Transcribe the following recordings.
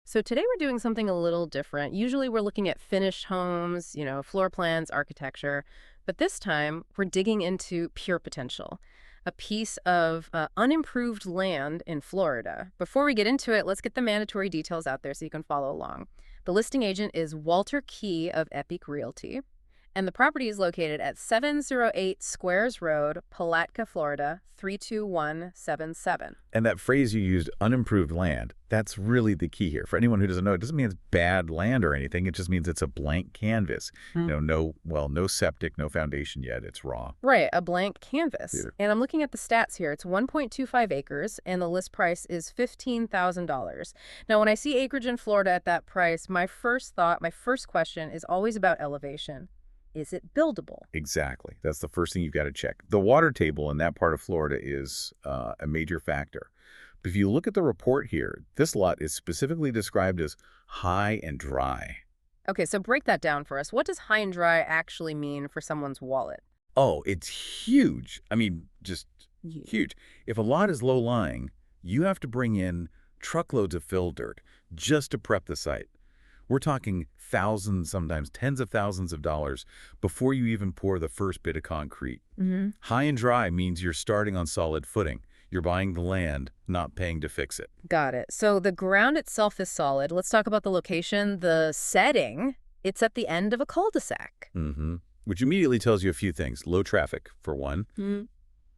So today we're doing something a little different. Usually we're looking at finished homes, floor plans, architecture. But this time we're digging into pure potential, a piece of unimproved land in Florida. Before we get into it, let's get the mandatory details out there so you can follow along. The listing agent is Walter.key of Epique Realty. And the property is located at 708 Squares Road, Palatka, Florida, 32177. And that phrase you used, unimproved land, that's really the key here. For anyone who doesn't know, it doesn't mean it's bad land or anything. It just means it's a blank canvas. No septic, no foundation yet. It's raw. Right, a blank canvas. Yeah. And I'm looking at the stats here. It's 1.25 acres, and the list price is $15,000. Now, when I see acreage in Florida at that price, my first question is always about elevation. Is it buildable? Exactly. That's the first thing you've got to check. The water table in that part of Florida is a major factor. But if you look at the report here, this lot is specifically described as high and dry. Okay, so break that down for us. What does high and dry actually mean for someone's wallet? Oh, it's huge. I mean, just huge. If a lot is low-lying, you have to bring in truckloads of fill dirt just to prep the site. We're talking thousands, sometimes tens of thousands of dollars before you even pour the first bit of concrete. High and dry means you're starting on solid footing. You're buying the land, not paying to fix it. Got it. So the ground itself is solid. Let's talk about the location. The setting, it's at the end of a cul-de-sac. Which immediately tells you a few things. Low traffic, for one,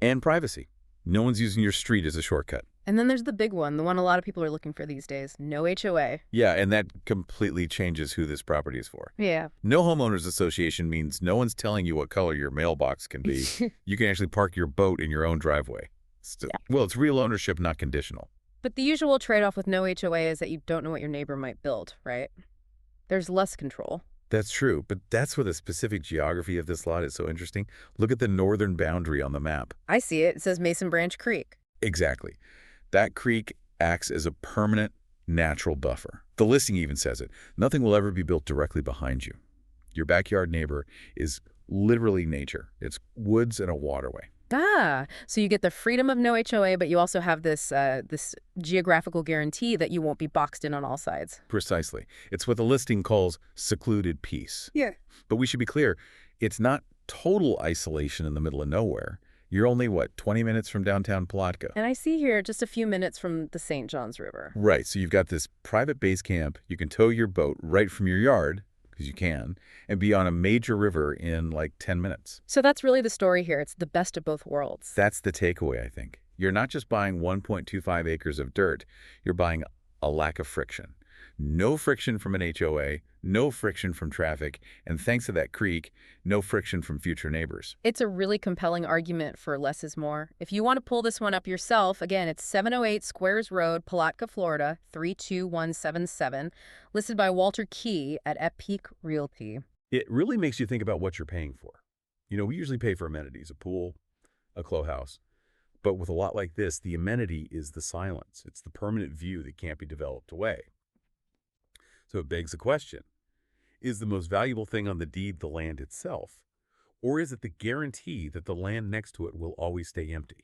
and privacy. No one's using your street as a shortcut. And then there's the big one, the one a lot of people are looking for these days, no HOA. Yeah, and that completely changes who this property is for. Yeah. No homeowners association means no one's telling you what color your mailbox can be. You can actually park your boat in your own driveway. Well, it's real ownership, not conditional. But the usual trade-off with no HOA is that you don't know what your neighbor might build, right? There's less control. That's true, but that's where the specific geography of this lot is so interesting. Look at the northern boundary on the map. I see it. It says Mason Branch Creek. Exactly. That creek acts as a permanent natural buffer. The listing even says it. Nothing will ever be built directly behind you. Your backyard neighbor is literally nature. It's woods and a waterway. So you get the freedom of no HOA, but you also have this geographical guarantee that you won't be boxed in on all sides. Precisely. It's what the listing calls secluded peace. Yeah. But we should be clear, it's not total isolation in the middle of nowhere. You're only, 20 minutes from downtown Palatka. And I see here just a few minutes from the St. Johns River. Right, so you've got this private base camp. You can tow your boat right from your yard, because you can, and be on a major river in 10 minutes. So that's really the story here. It's the best of both worlds. That's the takeaway, I think. You're not just buying 1.25 acres of dirt. You're buying a lack of friction. No friction from an HOA, no friction from traffic, and thanks to that creek, no friction from future neighbors. It's a really compelling argument for less is more. If you want to pull this one up yourself, again, it's 708 Squares Road, Palatka, Florida, 32177, listed by Walter Key at Epique Realty. It really makes you think about what you're paying for. We usually pay for amenities, a pool, a clubhouse. But with a lot like this, the amenity is the silence. It's the permanent view that can't be developed away. So it begs the question, is the most valuable thing on the deed the land itself? Or is it the guarantee that the land next to it will always stay empty?